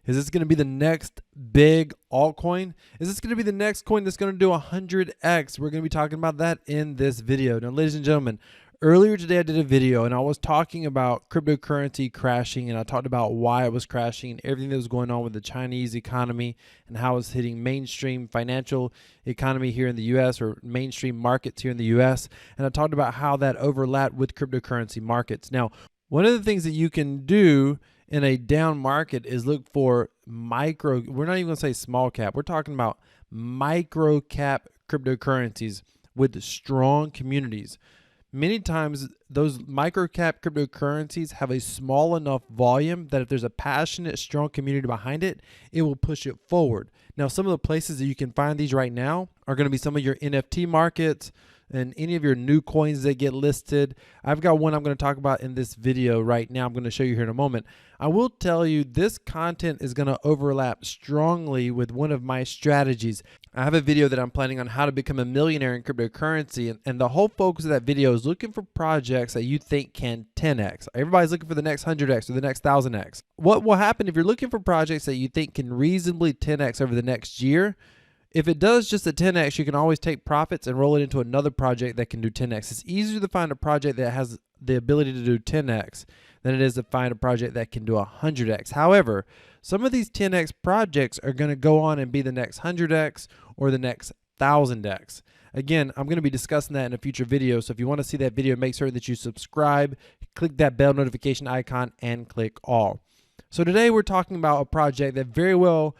Is this going to be the next big altcoin? Is this going to be the next coin that's going to do 100x? We're going to be talking about that in this video. Now, ladies and gentlemen, earlier today I did a video and I was talking about cryptocurrency crashing, and I talked about why it was crashing and everything that was going on with the Chinese economy and how it's hitting mainstream financial economy here in the US, or mainstream markets here in the US. And I talked about how that overlapped with cryptocurrency markets. Now, one of the things that you can do in a down market is look for micro, we're not even going to say small cap, we're talking about micro cap cryptocurrencies with strong communities. Many times those micro cap cryptocurrencies have a small enough volume that if there's a passionate, strong community behind it, it will push it forward. Now, some of the places that you can find these right now are going to be some of your NFT markets and any of your new coins that get listed. I've got one I'm going to talk about in this video right now. I'm going to show you here in a moment. I will tell you this content is going to overlap strongly with one of my strategies. I have a video that I'm planning on how to become a millionaire in cryptocurrency, and the whole focus of that video is looking for projects that you think can 10x. Everybody's looking for the next 100x or the next 1000x. What will happen if you're looking for projects that you think can reasonably 10x over the next year? If it does just a 10x, you can always take profits and roll it into another project that can do 10x. It's easier to find a project that has the ability to do 10x than it is to find a project that can do 100x. However, some of these 10x projects are going to go on and be the next 100x or the next 1000x. Again, I'm going to be discussing that in a future video. So if you want to see that video, make sure that you subscribe, click that bell notification icon, and click all. So today we're talking about a project that very well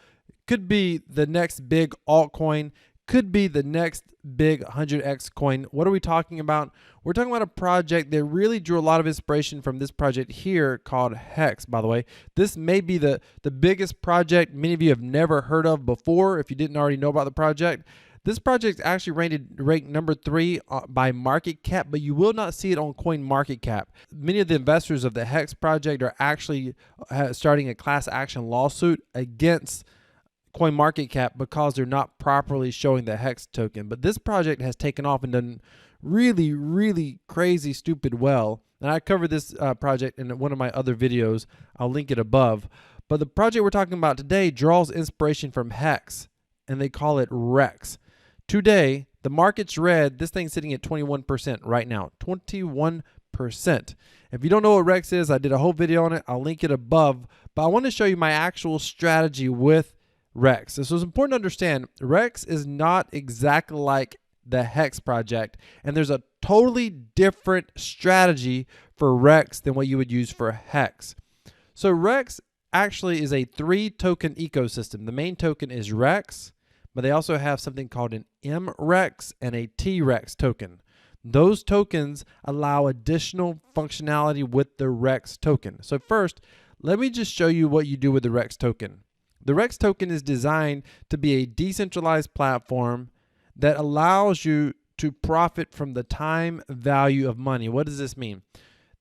could be the next big altcoin, could be the next big 100x coin. What are we talking about? We're talking about a project that really drew a lot of inspiration from this project here called Hex, by the way. This may be the biggest project many of you have never heard of before if you didn't already know about the project. This project actually ranked number 3 by market cap, but you will not see it on CoinMarketCap. Many of the investors of the Hex project are actually starting a class action lawsuit against CoinMarketCap because they're not properly showing the Hex token. But this project has taken off and done really, really crazy, stupid well. And I covered this project in one of my other videos. I'll link it above. But the project we're talking about today draws inspiration from Hex, and they call it Rex. Today, the market's red. This thing's sitting at 21% right now. 21%. If you don't know what Rex is, I did a whole video on it. I'll link it above. But I want to show you my actual strategy with Rex. So it's important to understand Rex is not exactly like the Hex project, and there's a totally different strategy for Rex than what you would use for Hex. So Rex actually is a 3-token ecosystem. The main token is Rex, but they also have something called an MREX and a TREX token. Those tokens allow additional functionality with the Rex token. So first, let me just show you what you do with the Rex token. The Rex token is designed to be a decentralized platform that allows you to profit from the time value of money. What does this mean?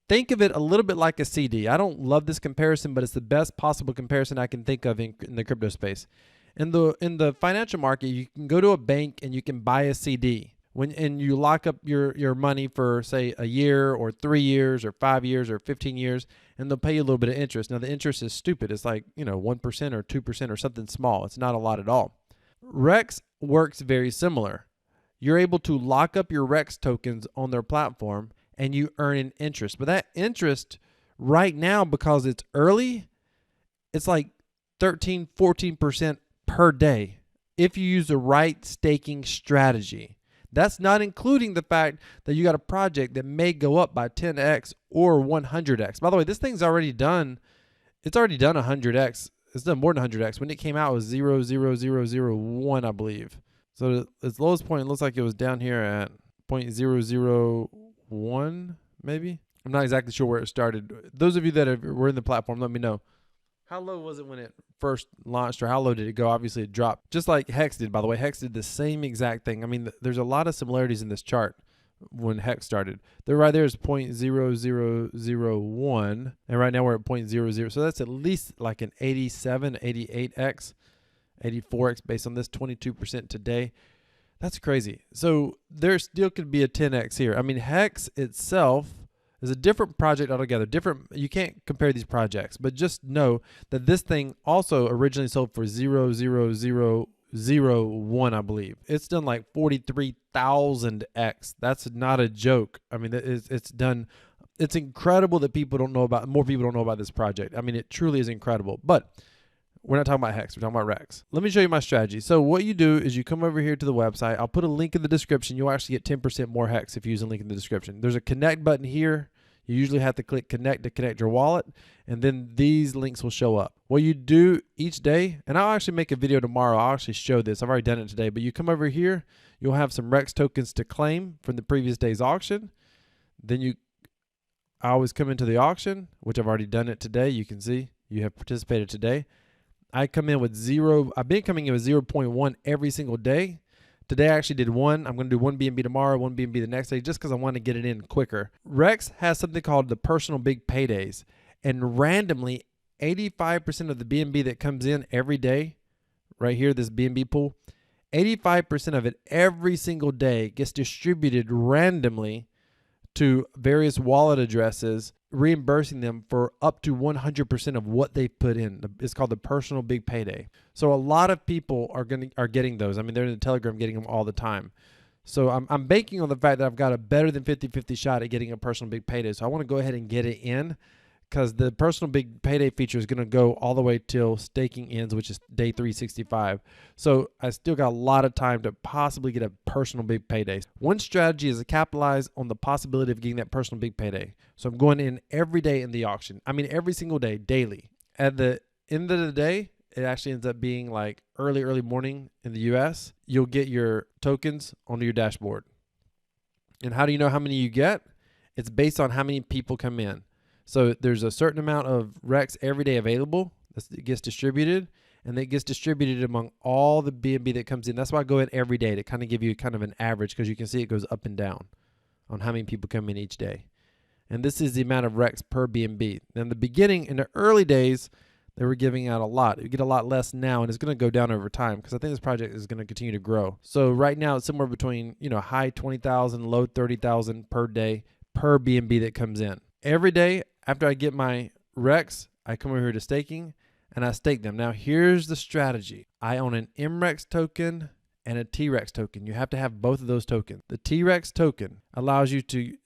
Think of it a little bit like a CD. I don't love this comparison, but it's the best possible comparison I can think of in the crypto space. In the financial market, you can go to a bank and you can buy a CD. And you lock up your money for, say, a year or 3 years or 5 years or 15 years, and they'll pay you a little bit of interest. Now, the interest is stupid. It's like, 1% or 2% or something small. It's not a lot at all. Rex works very similar. You're able to lock up your Rex tokens on their platform, and you earn an interest. But that interest right now, because it's early, it's like 13, 14% per day if you use the right staking strategy. That's not including the fact that you got a project that may go up by 10x or 100x. By the way, this thing's already done. It's already done 100x. It's done more than 100x. When it came out, it was 0.0001, I believe. So its lowest point, it looks like it was down here at 0.001, maybe. I'm not exactly sure where it started. Those of you that were in the platform, let me know. How low was it when it first launched, or how low did it go? Obviously, it dropped, just like Hex did, by the way. Hex did the same exact thing. I mean, there's a lot of similarities in this chart when Hex started. There, right there is 0.0001, and right now we're at 0.00. So that's at least like an 87, 88x, 84x based on this 22% today. That's crazy. So there still could be a 10x here. I mean, Hex itself It's a different project altogether. Different. You can't compare these projects, but just know that this thing also originally sold for 0.0001, I believe. It's done like 43,000x. That's not a joke. I mean, it's done. It's incredible that more people don't know about this project. I mean, it truly is incredible. But we're not talking about Hex. We're talking about Rex. Let me show you my strategy. So what you do is you come over here to the website. I'll put a link in the description. You'll actually get 10% more Hex if you use a link in the description. There's a connect button here. You usually have to click connect to connect your wallet, and then these links will show up. What you do each day, and I'll actually make a video tomorrow. I'll actually show this. I've already done it today, but you come over here. You'll have some Rex tokens to claim from the previous day's auction. Then I always come into the auction, which I've already done it today. You can see you have participated today. I come in with I've been coming in with 0.1 every single day. Today I actually did one. I'm going to do one BNB tomorrow, one BNB the next day, just because I want to get it in quicker. Rex has something called the personal big paydays. And randomly, 85% of the BNB that comes in every day, right here, this BNB pool, 85% of it every single day gets distributed randomly to various wallet addresses, reimbursing them for up to 100% of what they put in. It's called the personal big payday. So a lot of people are getting those. I mean, they're in the Telegram getting them all the time. So I'm banking on the fact that I've got a better than 50-50 shot at getting a personal big payday. So I want to go ahead and get it in, because the personal big payday feature is going to go all the way till staking ends, which is day 365. So I still got a lot of time to possibly get a personal big payday. One strategy is to capitalize on the possibility of getting that personal big payday. So I'm going in every day in the auction. I mean, every single day, daily. At the end of the day, it actually ends up being like early morning in the US. You'll get your tokens onto your dashboard. And how do you know how many you get? It's based on how many people come in. So there's a certain amount of Rex every day available that gets distributed, and that gets distributed among all the BNB that comes in. That's why I go in every day to kind of give you kind of an average, because you can see it goes up and down on how many people come in each day. And this is the amount of Rex per BNB. In the beginning, in the early days, they were giving out a lot. You get a lot less now, and it's going to go down over time, because I think this project is going to continue to grow. So right now, it's somewhere between, high 20,000, low 30,000 per day per BNB that comes in. Every day after I get my Rex, I come over here to staking and I stake them. Now here's the strategy. I own an MREX token and a TREX token. You have to have both of those tokens. The TREX token allows you to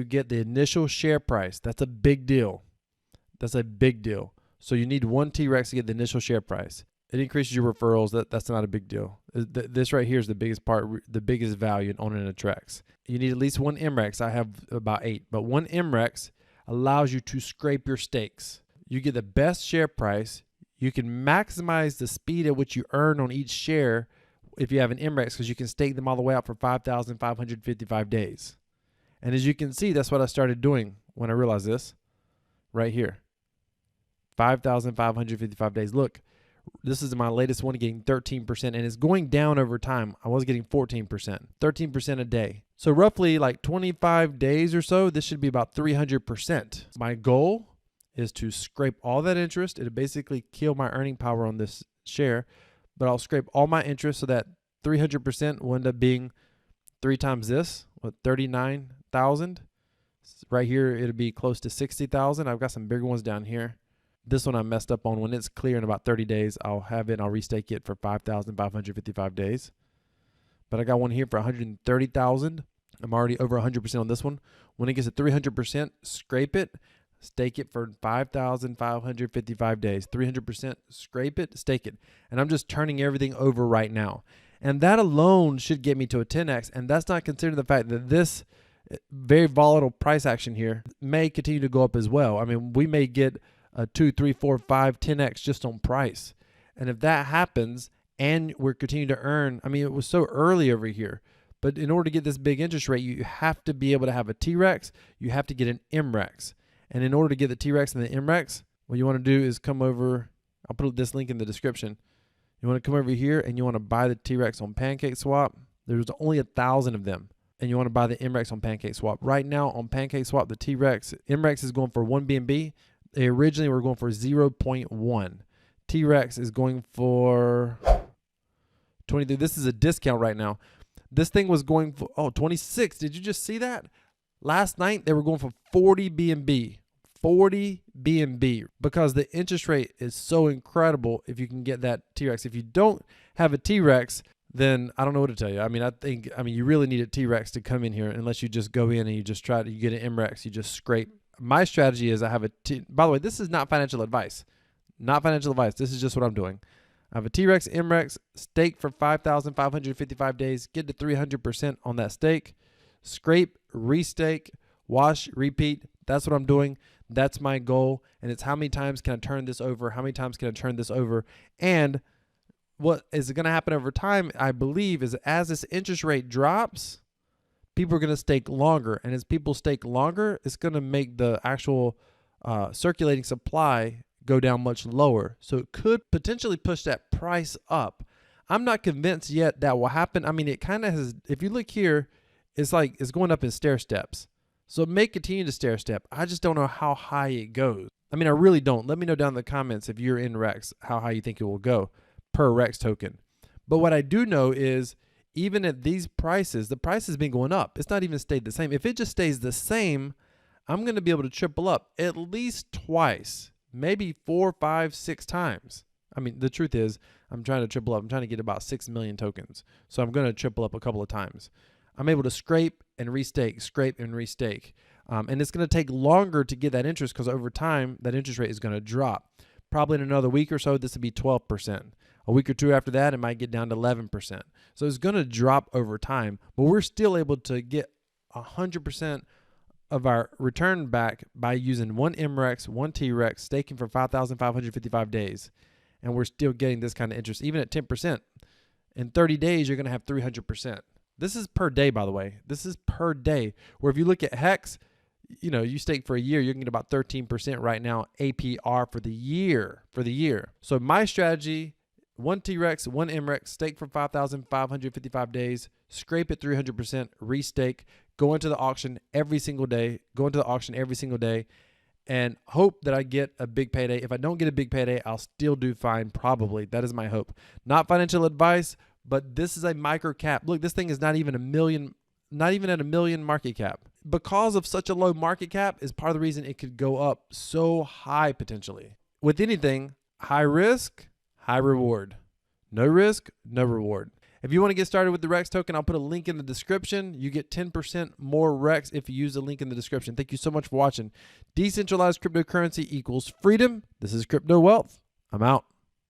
get the initial share price. That's a big deal. That's a big deal. So you need one TREX to get the initial share price. It increases your referrals. That's not a big deal. This right here is the biggest part, the biggest value in owning a TREX. You need at least one MREX. I have about 8, but one MREX allows you to scrape your stakes. You get the best share price. You can maximize the speed at which you earn on each share if you have an MREX, because you can stake them all the way out for 5,555 days. And as you can see, that's what I started doing when I realized this right here. 5,555 days. Look, this is my latest one, getting 13%, and it's going down over time. I was getting 14%, 13% a day. So roughly like 25 days or so, this should be about 300%. My goal is to scrape all that interest. It'll basically kill my earning power on this share, but I'll scrape all my interest so that 300% will end up being 3 times this, with 39,000. Right here, it'll be close to 60,000. I've got some bigger ones down here. This one I messed up on. When it's clear in about 30 days, I'll have it and I'll restake it for 5,555 days. But I got one here for 130,000. I'm already over 100% on this one. When it gets to 300%, scrape it, stake it for 5,555 days. 300%, scrape it, stake it. And I'm just turning everything over right now. And that alone should get me to a 10x. And that's not considering the fact that this very volatile price action here may continue to go up as well. I mean, we may get a 2, 3, 4, 5, 10x just on price. And if that happens and we're continuing to earn, I mean, it was so early over here, but in order to get this big interest rate, you have to be able to have a TREX, you have to get an MREX. And in order to get the TREX and the MREX, what you want to do is come over, I'll put this link in the description. You want to come over here and you want to buy the TREX on PancakeSwap. There's only 1,000 of them. And you want to buy the MREX on PancakeSwap. Right now on PancakeSwap, the MREX is going for 1 BNB. They originally were going for 0.1. TREX is going for 23. This is a discount right now. This thing was going for 26. Did you just see that? Last night, they were going for 40 BNB. 40 BNB, because the interest rate is so incredible if you can get that T-Rex. If you don't have a T-Rex, then I don't know what to tell you. I mean, you really need a T-Rex to come in here, unless you just go in and you just you get an MREX, you just scrape. My strategy is I have by the way, this is not financial advice. Not financial advice. This is just what I'm doing. I have a T-Rex, MREX, stake for 5,555 days, get to 300% on that stake, scrape, restake, wash, repeat. That's what I'm doing. That's my goal. And it's how many times can I turn this over? How many times can I turn this over? And what is going to happen over time, I believe, is as this interest rate drops, people are going to stake longer. And as people stake longer, it's going to make the actual circulating supply go down much lower. So it could potentially push that price up. I'm not convinced yet that will happen. I mean, it kind of has, if you look here, it's like it's going up in stair steps. So it may continue to stair step. I just don't know how high it goes. I mean, I really don't. Let me know down in the comments if you're in Rex, how high you think it will go per Rex token. But what I do know is even at these prices, the price has been going up. It's not even stayed the same. If it just stays the same, I'm going to be able to triple up at least twice, maybe 4, 5, 6 times. I mean, the truth is I'm trying to triple up. I'm trying to get about 6 million tokens. So I'm going to triple up a couple of times. I'm able to scrape and restake, scrape and restake. And it's going to take longer to get that interest because over time, that interest rate is going to drop. Probably in another week or so, this will be 12%. A week or two after that, it might get down to 11%. So it's going to drop over time, but we're still able to get 100% of our return back by using one MREX, one T-Rex, staking for 5,555 days. And we're still getting this kind of interest, even at 10%. In 30 days, you're going to have 300%. This is per day, by the way. This is per day. Where if you look at Hex, you know, you stake for a year, you can get about 13% right now APR for the year. So my strategy, one T-Rex, one MREX, stake for 5,555 days, scrape it 300%, restake, go into the auction every single day, and hope that I get a big payday. If I don't get a big payday, I'll still do fine, probably. That is my hope. Not financial advice, but this is a micro cap. Look, this thing is not even at a million market cap. Because of such a low market cap is part of the reason it could go up so high potentially. With anything, high risk, high reward. No risk, no reward. If you want to get started with the Rex token, I'll put a link in the description. You get 10% more Rex if you use the link in the description. Thank you so much for watching. Decentralized cryptocurrency equals freedom. This is Crypto Wealth. I'm out.